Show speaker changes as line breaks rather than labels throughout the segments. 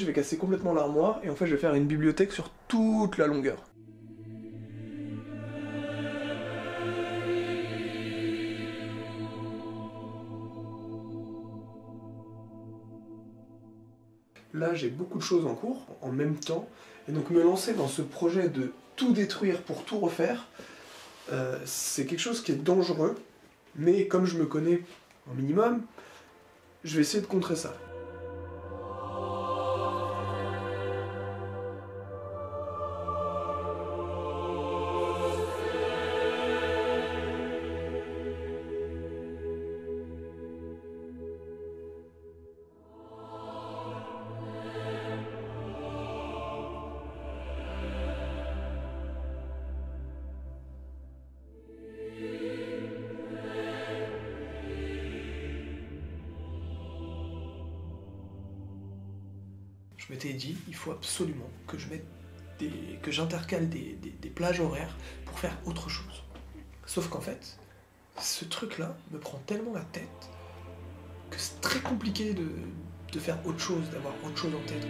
Je vais casser complètement l'armoire et en fait je vais faire une bibliothèque sur toute la longueur. Là j'ai beaucoup de choses en cours en même temps et donc me lancer dans ce projet de tout détruire pour tout refaire, c'est quelque chose qui est dangereux, mais comme je me connais un minimum, je vais essayer de contrer ça. Je m'étais dit, il faut absolument que que j'intercale des plages horaires pour faire autre chose. Sauf qu'en fait, ce truc-là me prend tellement la tête que c'est très compliqué de faire autre chose, d'avoir autre chose en tête.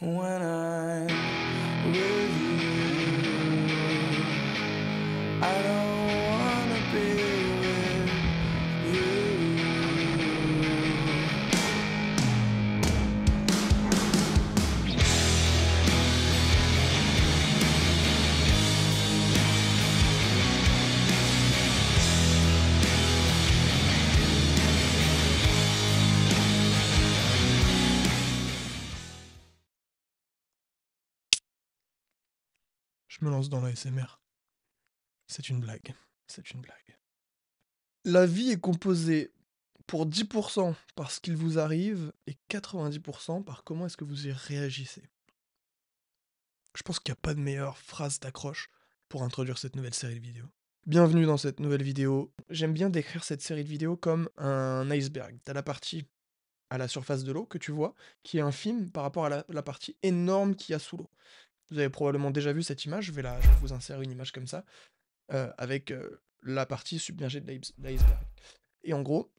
When I'm with you, I don't wanna be with you. Je me lance dans l'ASMR. C'est une blague. C'est une blague. La vie est composée pour 10% par ce qu'il vous arrive et 90% par comment est-ce que vous y réagissez. Je pense qu'il n'y a pas de meilleure phrase d'accroche pour introduire cette nouvelle série de vidéos. Bienvenue dans cette nouvelle vidéo. J'aime bien décrire cette série de vidéos comme un iceberg. T'as la partie à la surface de l'eau que tu vois, qui est infime par rapport à la partie énorme qu'il y a sous l'eau. Vous avez probablement déjà vu cette image, je vais vous insérer une image comme ça, avec la partie submergée de l'iceberg. Et en gros,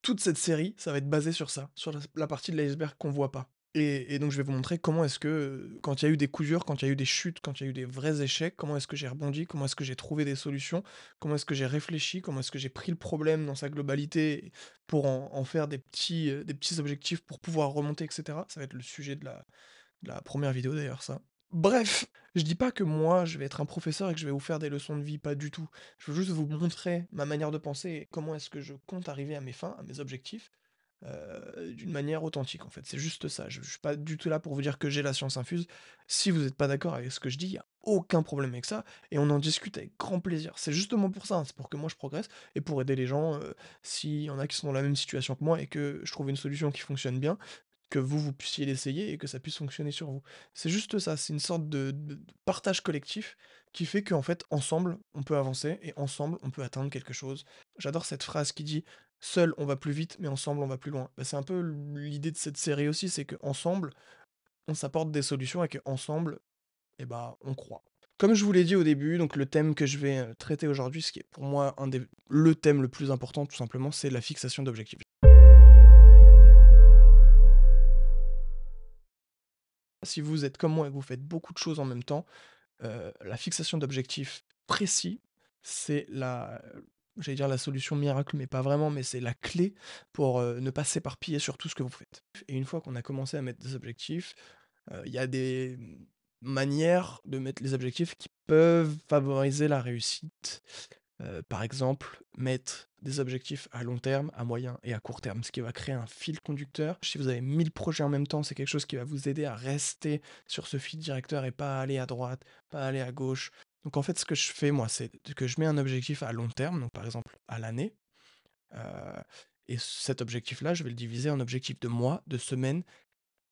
toute cette série, ça va être basé sur ça, sur la partie de l'iceberg qu'on voit pas. Et donc je vais vous montrer comment est-ce que, quand il y a eu des coups durs, quand il y a eu des chutes, quand il y a eu des vrais échecs, comment est-ce que j'ai rebondi, comment est-ce que j'ai trouvé des solutions, comment est-ce que j'ai réfléchi, comment est-ce que j'ai pris le problème dans sa globalité pour en faire des petits objectifs pour pouvoir remonter, etc. Ça va être le sujet de la première vidéo d'ailleurs, ça. Bref, je dis pas que moi je vais être un professeur et que je vais vous faire des leçons de vie, pas du tout. Je veux juste vous montrer ma manière de penser et comment est-ce que je compte arriver à mes fins, à mes objectifs, d'une manière authentique en fait. C'est juste ça. Je suis pas du tout là pour vous dire que j'ai la science infuse. Si vous êtes pas d'accord avec ce que je dis, il y a aucun problème avec ça et on en discute avec grand plaisir. C'est justement pour ça, hein, c'est pour que moi je progresse et pour aider les gens, s'il y en a qui sont dans la même situation que moi et que je trouve une solution qui fonctionne bien, que vous puissiez l'essayer et que ça puisse fonctionner sur vous. C'est juste ça, c'est une sorte de partage collectif qui fait qu'en fait, ensemble, on peut avancer et ensemble, on peut atteindre quelque chose. J'adore cette phrase qui dit: «Seul, on va plus vite, mais ensemble, on va plus loin». Bah, c'est un peu l'idée de cette série aussi, c'est qu'ensemble, on s'apporte des solutions et qu'ensemble, eh bah, on croit. Comme je vous l'ai dit au début, donc le thème que je vais, traiter aujourd'hui, ce qui est pour moi le thème le plus important tout simplement, c'est la fixation d'objectifs. Si vous êtes comme moi et que vous faites beaucoup de choses en même temps, la fixation d'objectifs précis, c'est j'allais dire la solution miracle, mais pas vraiment, mais c'est la clé pour, ne pas s'éparpiller sur tout ce que vous faites. Et une fois qu'on a commencé à mettre des objectifs, il y a des manières de mettre les objectifs qui peuvent favoriser la réussite. Par exemple, mettre des objectifs à long terme, à moyen et à court terme, ce qui va créer un fil conducteur. Si vous avez 1000 projets en même temps, c'est quelque chose qui va vous aider à rester sur ce fil directeur et pas aller à droite, pas aller à gauche. Donc en fait, ce que je fais moi, c'est que je mets un objectif à long terme, donc par exemple à l'année, heu et cet objectif-là, je vais le diviser en objectifs de mois, de semaines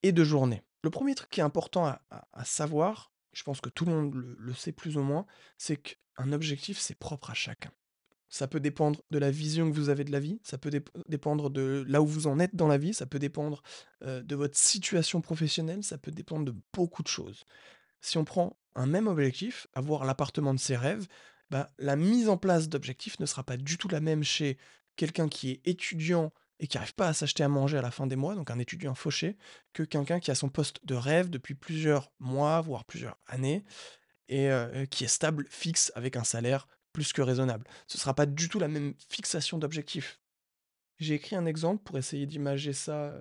et de journées. Le premier truc qui est important à savoir, je pense que tout le monde le sait plus ou moins, c'est qu'un objectif, c'est propre à chacun. Ça peut dépendre de la vision que vous avez de la vie, ça peut dépendre de là où vous en êtes dans la vie, ça peut dépendre, de votre situation professionnelle, ça peut dépendre de beaucoup de choses. Si on prend un même objectif, avoir l'appartement de ses rêves, bah, la mise en place d'objectifs ne sera pas du tout la même chez quelqu'un qui est étudiant et qui n'arrive pas à s'acheter à manger à la fin des mois, donc un étudiant fauché, que quelqu'un qui a son poste de rêve depuis plusieurs mois, voire plusieurs années, et qui est stable, fixe, avec un salaire plus que raisonnable. Ce ne sera pas du tout la même fixation d'objectifs. J'ai écrit un exemple pour essayer d'imager ça,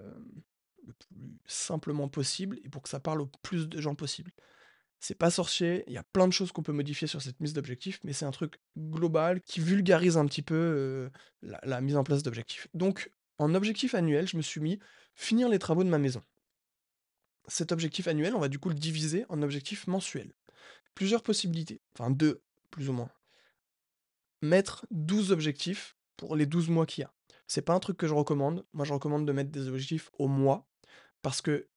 le plus simplement possible et pour que ça parle au plus de gens possible. C'est pas sorcier, il y a plein de choses qu'on peut modifier sur cette mise d'objectifs, mais c'est un truc global qui vulgarise un petit peu, la mise en place d'objectifs. Donc, en objectif annuel, je me suis mis: finir les travaux de ma maison. Cet objectif annuel, on va du coup le diviser en objectif mensuel. Plusieurs possibilités, enfin 2 plus ou moins. Mettre 12 objectifs pour les 12 mois qu'il y a. C'est pas un truc que je recommande. Moi, je recommande de mettre des objectifs au mois parce que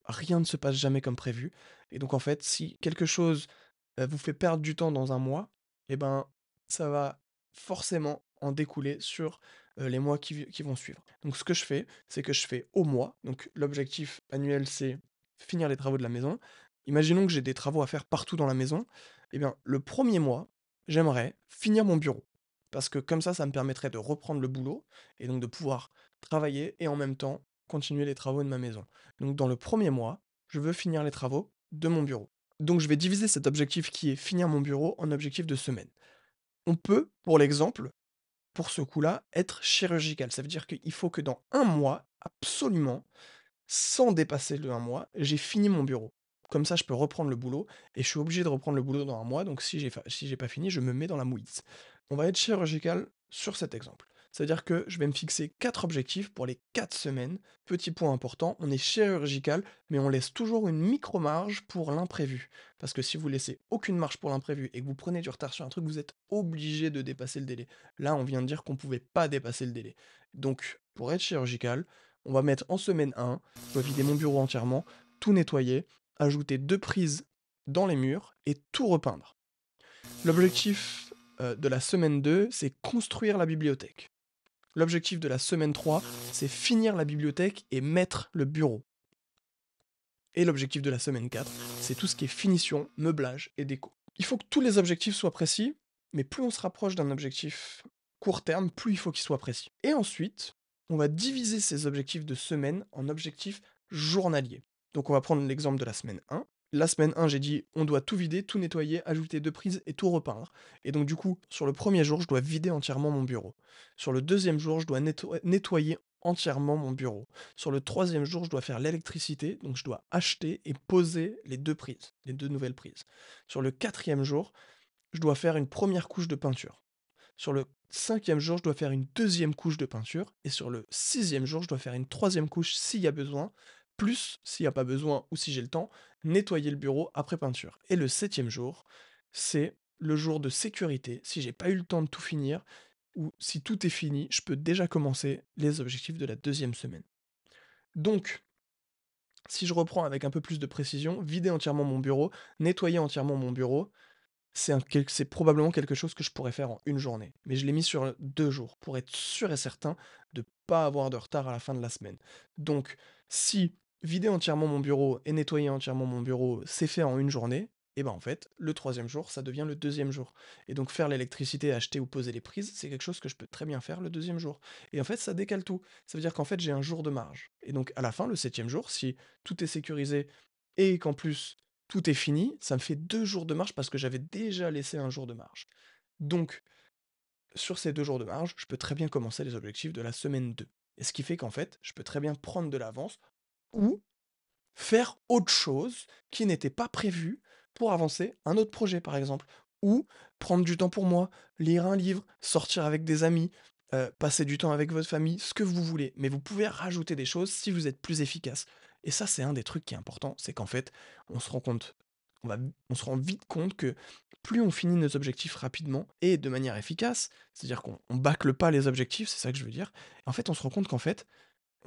rien ne se passe jamais comme prévu et donc en fait, si quelque chose, vous fait perdre du temps dans un mois et ben, ça va forcément en découler sur, les mois qui vont suivre. Donc ce que je fais, c'est que je fais au mois, donc l'objectif annuel, c'est finir les travaux de la maison. Imaginons que j'ai des travaux à faire partout dans la maison, et bien le premier mois, j'aimerais finir mon bureau. Parce que comme ça me permettrait de reprendre le boulot et donc de pouvoir travailler et en même temps continuer les travaux de ma maison. Donc dans le premier mois, je veux finir les travaux de mon bureau. Donc je vais diviser cet objectif qui est finir mon bureau en objectif de semaine. On peut, pour l'exemple, pour ce coup-là, être chirurgical. Ça veut dire qu'il faut que dans un mois, absolument, sans dépasser le un mois, j'ai fini mon bureau. Comme ça, je peux reprendre le boulot et je suis obligé de reprendre le boulot dans un mois, donc si j'ai pas fini, je me mets dans la mouise. On va être chirurgical sur cet exemple. C'est-à-dire que je vais me fixer 4 objectifs pour les 4 semaines. Petit point important, on est chirurgical, mais on laisse toujours une micro-marge pour l'imprévu. Parce que si vous laissez aucune marge pour l'imprévu et que vous prenez du retard sur un truc, vous êtes obligé de dépasser le délai. Là, on vient de dire qu'on pouvait pas dépasser le délai. Donc, pour être chirurgical, on va mettre en semaine 1, je dois vider mon bureau entièrement, tout nettoyer, ajouter 2 prises dans les murs et tout repeindre. L'objectif, de la semaine 2, c'est construire la bibliothèque. L'objectif de la semaine 3, c'est finir la bibliothèque et mettre le bureau. Et l'objectif de la semaine 4, c'est tout ce qui est finition, meublage et déco. Il faut que tous les objectifs soient précis, mais plus on se rapproche d'un objectif court terme, plus il faut qu'il soit précis. Et ensuite, on va diviser ces objectifs de semaine en objectifs journaliers. Donc on va prendre l'exemple de la semaine 1. La semaine 1, j'ai dit on doit tout vider, tout nettoyer, ajouter 2 prises et tout repeindre. Et donc du coup, sur le premier jour, je dois vider entièrement mon bureau. Sur le deuxième jour, je dois nettoyer entièrement mon bureau. Sur le troisième jour, je dois faire l'électricité, donc je dois acheter et poser les 2 prises, les 2 nouvelles prises. Sur le quatrième jour, je dois faire une première couche de peinture. Sur le cinquième jour, je dois faire une deuxième couche de peinture. Et sur le sixième jour, je dois faire une troisième couche s'il y a besoin. Plus, s'il n'y a pas besoin ou si j'ai le temps, nettoyer le bureau après peinture. Et le septième jour, c'est le jour de sécurité. Si j'ai pas eu le temps de tout finir, ou si tout est fini, je peux déjà commencer les objectifs de la deuxième semaine. Donc, si je reprends avec un peu plus de précision, vider entièrement mon bureau, nettoyer entièrement mon bureau, c'est probablement quelque chose que je pourrais faire en une journée. Mais je l'ai mis sur 2 jours pour être sûr et certain de pas avoir de retard à la fin de la semaine. Donc, si vider entièrement mon bureau et nettoyer entièrement mon bureau, c'est fait en une journée, et ben en fait, le troisième jour, ça devient le deuxième jour. Et donc faire l'électricité, acheter ou poser les prises, c'est quelque chose que je peux très bien faire le deuxième jour. Et en fait, ça décale tout. Ça veut dire qu'en fait, j'ai un jour de marge. Et donc à la fin, le septième jour, si tout est sécurisé et qu'en plus tout est fini, ça me fait 2 jours de marge parce que j'avais déjà laissé un jour de marge. Donc, sur ces 2 jours de marge, je peux très bien commencer les objectifs de la semaine 2. Et ce qui fait qu'en fait, je peux très bien prendre de l'avance ou faire autre chose qui n'était pas prévu pour avancer un autre projet, par exemple. ou prendre du temps pour moi, lire un livre, sortir avec des amis, passer du temps avec votre famille, ce que vous voulez. Mais vous pouvez rajouter des choses si vous êtes plus efficace. Et ça, c'est un des trucs qui est important, c'est qu'en fait, on se rend compte, on se rend vite compte que plus on finit nos objectifs rapidement et de manière efficace, c'est-à-dire qu'on bâcle pas les objectifs, c'est ça que je veux dire. En fait, on se rend compte qu'en fait,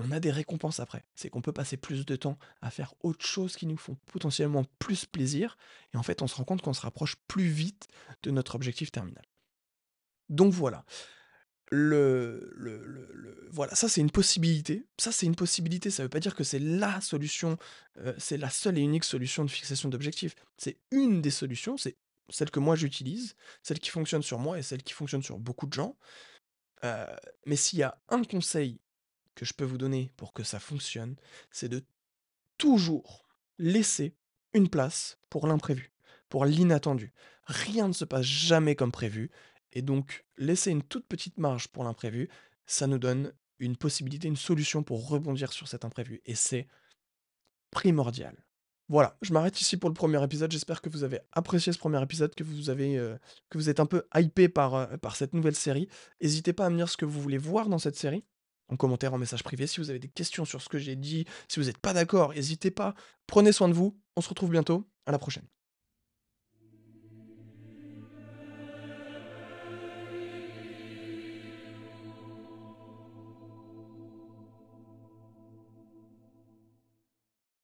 on a des récompenses après. C'est qu'on peut passer plus de temps à faire autre chose qui nous font potentiellement plus plaisir. Et en fait, on se rend compte qu'on se rapproche plus vite de notre objectif terminal. Donc voilà. Voilà, ça c'est une possibilité. Ça c'est une possibilité. Ça veut pas dire que c'est la solution, c'est la seule et unique solution de fixation d'objectifs. C'est une des solutions, c'est celle que moi j'utilise, celle qui fonctionne sur moi et celle qui fonctionne sur beaucoup de gens. Heu, mais s'il y a un conseil que je peux vous donner pour que ça fonctionne, c'est de toujours laisser une place pour l'imprévu, pour l'inattendu. Rien ne se passe jamais comme prévu, et donc laisser une toute petite marge pour l'imprévu, ça nous donne une possibilité, une solution pour rebondir sur cet imprévu, et c'est primordial. Voilà, je m'arrête ici pour le premier épisode. J'espère que vous avez apprécié ce premier épisode, que vous êtes un peu hypé par cette nouvelle série. N'hésitez pas à me dire ce que vous voulez voir dans cette série, en commentaire, en message privé. Si vous avez des questions sur ce que j'ai dit, si vous n'êtes pas d'accord, n'hésitez pas. Prenez soin de vous. On se retrouve bientôt. À la prochaine.